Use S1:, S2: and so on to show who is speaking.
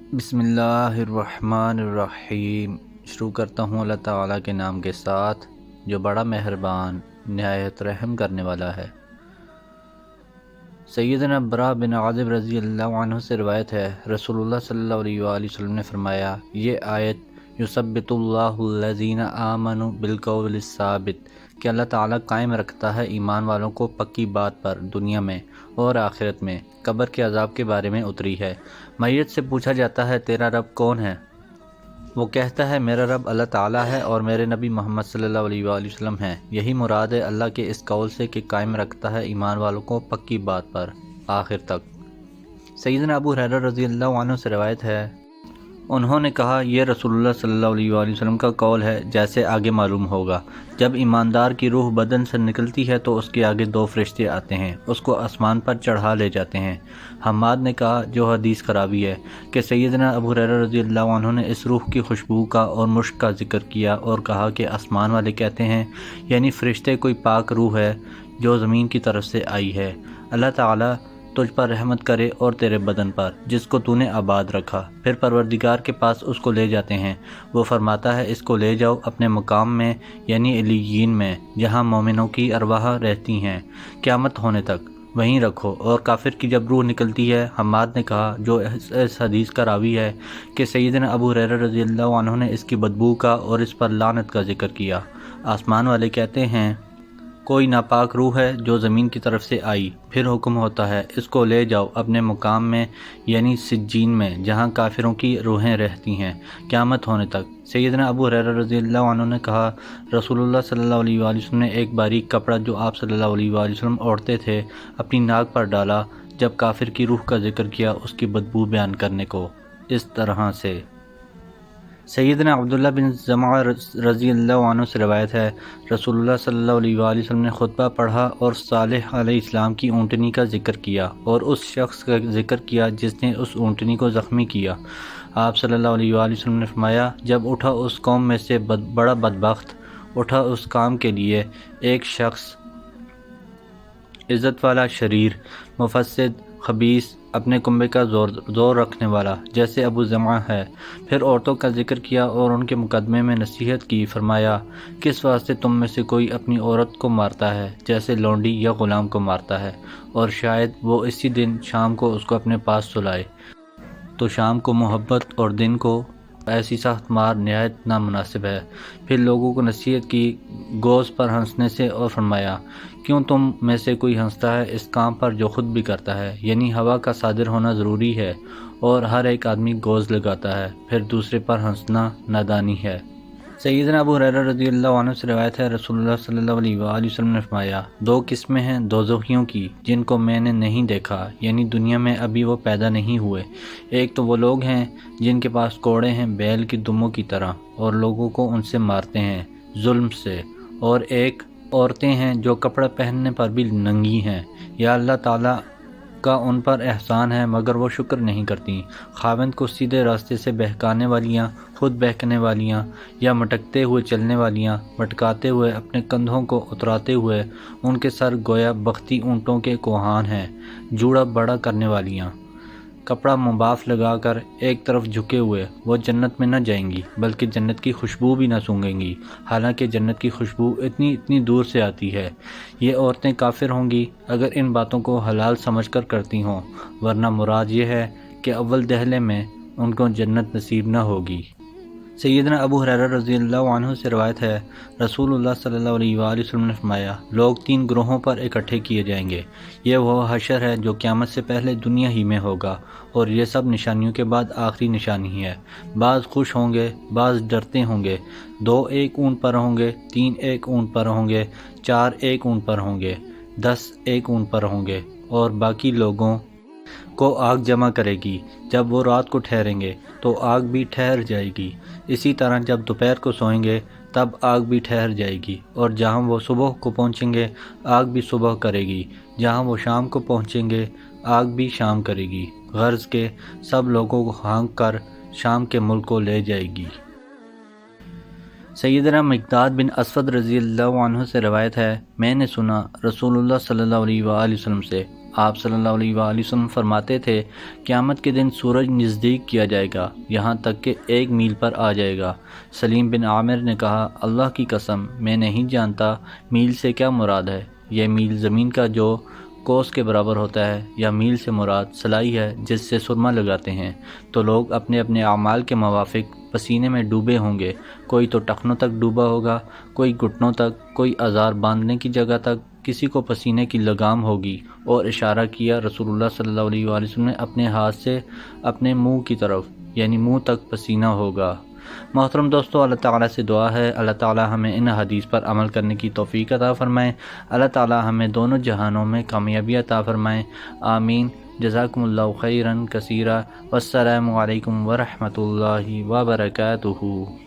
S1: بسم اللہ الرحمن الرحیم۔ شروع کرتا ہوں اللہ تعالیٰ کے نام کے ساتھ جو بڑا مہربان نہایت رحم کرنے والا ہے۔ سیدنا برا بن عازب رضی اللہ عنہ سے روایت ہے، رسول اللہ صلی اللہ علیہ وآلہ وسلم نے فرمایا، یہ آیت یثبت اللہ الذین آمنوا بالقول الثابت کہ اللہ تعالیٰ قائم رکھتا ہے ایمان والوں کو پکی بات پر دنیا میں اور آخرت میں، قبر کے عذاب کے بارے میں اتری ہے۔ میت سے پوچھا جاتا ہے تیرا رب کون ہے؟ وہ کہتا ہے میرا رب اللہ تعالیٰ ہے اور میرے نبی محمد صلی اللہ علیہ وآلہ وسلم ہیں۔ یہی مراد ہے اللہ کے اس قول سے کہ قائم رکھتا ہے ایمان والوں کو پکی بات پر آخر تک۔ سیدنا ابو ہریرہ رضی اللہ عنہ سے روایت ہے، انہوں نے کہا یہ رسول اللہ صلی اللہ علیہ وآلہ وسلم کا قول ہے جیسے آگے معلوم ہوگا۔ جب ایماندار کی روح بدن سے نکلتی ہے تو اس کے آگے دو فرشتے آتے ہیں، اس کو آسمان پر چڑھا لے جاتے ہیں۔ حماد نے کہا جو حدیث خرابی ہے کہ سیدنا ابو ہریرہ رضی اللہ عنہ نے اس روح کی خوشبو کا اور مشک کا ذکر کیا اور کہا کہ آسمان والے کہتے ہیں یعنی فرشتے کوئی پاک روح ہے جو زمین کی طرف سے آئی ہے، اللہ تعالیٰ تجھ پر رحمت کرے اور تیرے بدن پر جس کو تو نے آباد رکھا۔ پھر پروردگار کے پاس اس کو لے جاتے ہیں، وہ فرماتا ہے اس کو لے جاؤ اپنے مقام میں یعنی علیین میں جہاں مومنوں کی ارواح رہتی ہیں قیامت ہونے تک، وہیں رکھو۔ اور کافر کی جب روح نکلتی ہے، حماد نے کہا جو اس حدیث کا راوی ہے کہ سیدنا ابو ہریرہ رضی اللہ عنہ نے اس کی بدبو کا اور اس پر لعنت کا ذکر کیا۔ آسمان والے کہتے ہیں کوئی ناپاک روح ہے جو زمین کی طرف سے آئی، پھر حکم ہوتا ہے اس کو لے جاؤ اپنے مقام میں یعنی سجین میں جہاں کافروں کی روحیں رہتی ہیں قیامت ہونے تک۔ سیدنا ابو ہریرہ رضی اللہ عنہ نے کہا رسول اللہ صلی اللہ علیہ وآلہ وسلم نے ایک باریک کپڑا جو آپ صلی اللہ علیہ وآلہ وسلم اوڑھتے تھے اپنی ناک پر ڈالا جب کافر کی روح کا ذکر کیا اس کی بدبو بیان کرنے کو، اس طرح سے۔ سیدنا عبداللہ بن زمعہ رضی اللہ عنہ سے روایت ہے، رسول اللہ صلی اللہ علیہ وآلہ وسلم نے خطبہ پڑھا اور صالح علیہ السلام کی اونٹنی کا ذکر کیا اور اس شخص کا ذکر کیا جس نے اس اونٹنی کو زخمی کیا۔ آپ صلی اللہ علیہ وآلہ وسلم نے فرمایا جب اٹھا اس قوم میں سے بڑا بدبخت اٹھا اس کام کے لیے ایک شخص عزت والا، شریر، مفسد، خبیث، اپنے کنبے کا زور رکھنے والا جیسے ابو زمعہ ہے۔ پھر عورتوں کا ذکر کیا اور ان کے مقدمے میں نصیحت کی، فرمایا کس واسطے تم میں سے کوئی اپنی عورت کو مارتا ہے جیسے لونڈی یا غلام کو مارتا ہے، اور شاید وہ اسی دن شام کو اس کو اپنے پاس سلائے، تو شام کو محبت اور دن کو ایسی سخت مار نہایت نامناسب ہے۔ پھر لوگوں کو نصیحت کی گوز پر ہنسنے سے اور فرمایا کیوں تم میں سے کوئی ہنستا ہے اس کام پر جو خود بھی کرتا ہے، یعنی ہوا کا صادر ہونا ضروری ہے اور ہر ایک آدمی گوز لگاتا ہے، پھر دوسرے پر ہنسنا نادانی ہے۔ سیدنا ابو ہریرہ رضی اللہ عنہ سے روایت ہے، رسول اللہ صلی اللہ علیہ وآلہ وسلم نے فرمایا دو قسمیں ہیں دوزخیوں کی جن کو میں نے نہیں دیکھا، یعنی دنیا میں ابھی وہ پیدا نہیں ہوئے۔ ایک تو وہ لوگ ہیں جن کے پاس کوڑے ہیں بیل کی دموں کی طرح اور لوگوں کو ان سے مارتے ہیں ظلم سے، اور ایک عورتیں ہیں جو کپڑا پہننے پر بھی ننگی ہیں، یا اللہ تعالیٰ کا ان پر احسان ہے مگر وہ شکر نہیں کرتی۔ خاوند کو سیدھے راستے سے بہکانے والیاں، خود بہکنے والیاں، یا مٹکتے ہوئے چلنے والیاں، مٹکاتے ہوئے اپنے کندھوں کو اتراتے ہوئے ان کے سر گویا بختی اونٹوں کے کوہان ہیں، جوڑا بڑا کرنے والیاں، کپڑا مباف لگا کر ایک طرف جھکے ہوئے، وہ جنت میں نہ جائیں گی بلکہ جنت کی خوشبو بھی نہ سونگیں گی، حالانکہ جنت کی خوشبو اتنی دور سے آتی ہے۔ یہ عورتیں کافر ہوں گی اگر ان باتوں کو حلال سمجھ کر کرتی ہوں، ورنہ مراد یہ ہے کہ اول دہلے میں ان کو جنت نصیب نہ ہوگی۔ سیدنا ابو ہریرہ رضی اللہ عنہ سے روایت ہے، رسول اللہ صلی اللہ علیہ وآلہ وسلم نے فرمایا لوگ تین گروہوں پر اکٹھے کیے جائیں گے، یہ وہ حشر ہے جو قیامت سے پہلے دنیا ہی میں ہوگا، اور یہ سب نشانیوں کے بعد آخری نشانی ہے۔ بعض خوش ہوں گے، بعض ڈرتے ہوں گے، دو ایک اونٹ پر ہوں گے، تین ایک اونٹ پر ہوں گے، چار ایک اونٹ پر ہوں گے، 10 ایک اونٹ پر ہوں گے، اور باقی لوگوں کو آگ جمع کرے گی۔ جب وہ رات کو ٹھہریں گے تو آگ بھی ٹھہر جائے گی، اسی طرح جب دوپہر کو سوئیں گے تب آگ بھی ٹھہر جائے گی، اور جہاں وہ صبح کو پہنچیں گے آگ بھی صبح کرے گی، جہاں وہ شام کو پہنچیں گے آگ بھی شام کرے گی، غرض کے سب لوگوں کو ہانک کر شام کے ملک کو لے جائے گی۔ سیدنا مقداد بن اسود رضی اللہ عنہ سے روایت ہے، میں نے سنا رسول اللہ صلی اللہ علیہ وآلہ وسلم سے، آپ صلی اللہ علیہ وآلہ وسلم فرماتے تھے قیامت کے دن سورج نزدیک کیا جائے گا یہاں تک کہ 1 میل پر آ جائے گا۔ سلیم بن عامر نے کہا اللہ کی قسم میں نہیں جانتا میل سے کیا مراد ہے، یہ میل زمین کا جو کوس کے برابر ہوتا ہے یا میل سے مراد سلائی ہے جس سے سرما لگاتے ہیں۔ تو لوگ اپنے اپنے اعمال کے موافق پسینے میں ڈوبے ہوں گے، کوئی تو ٹخنوں تک ڈوبا ہوگا، کوئی گھٹنوں تک، کوئی ازار باندھنے کی جگہ تک، کسی کو پسینے کی لگام ہوگی، اور اشارہ کیا رسول اللہ صلی اللہ علیہ وآلہ وسلم نے اپنے ہاتھ سے اپنے منہ کی طرف، یعنی منہ تک پسینہ ہوگا۔ محترم دوستو، اللہ تعالیٰ سے دعا ہے اللہ تعالیٰ ہمیں ان حدیث پر عمل کرنے کی توفیق عطا فرمائے، اللہ تعالیٰ ہمیں دونوں جہانوں میں کامیابی عطا فرمائے، آمین۔ جزاکم اللہ خیرا کثیرا، والسلام علیکم ورحمۃ اللہ وبرکاتہ۔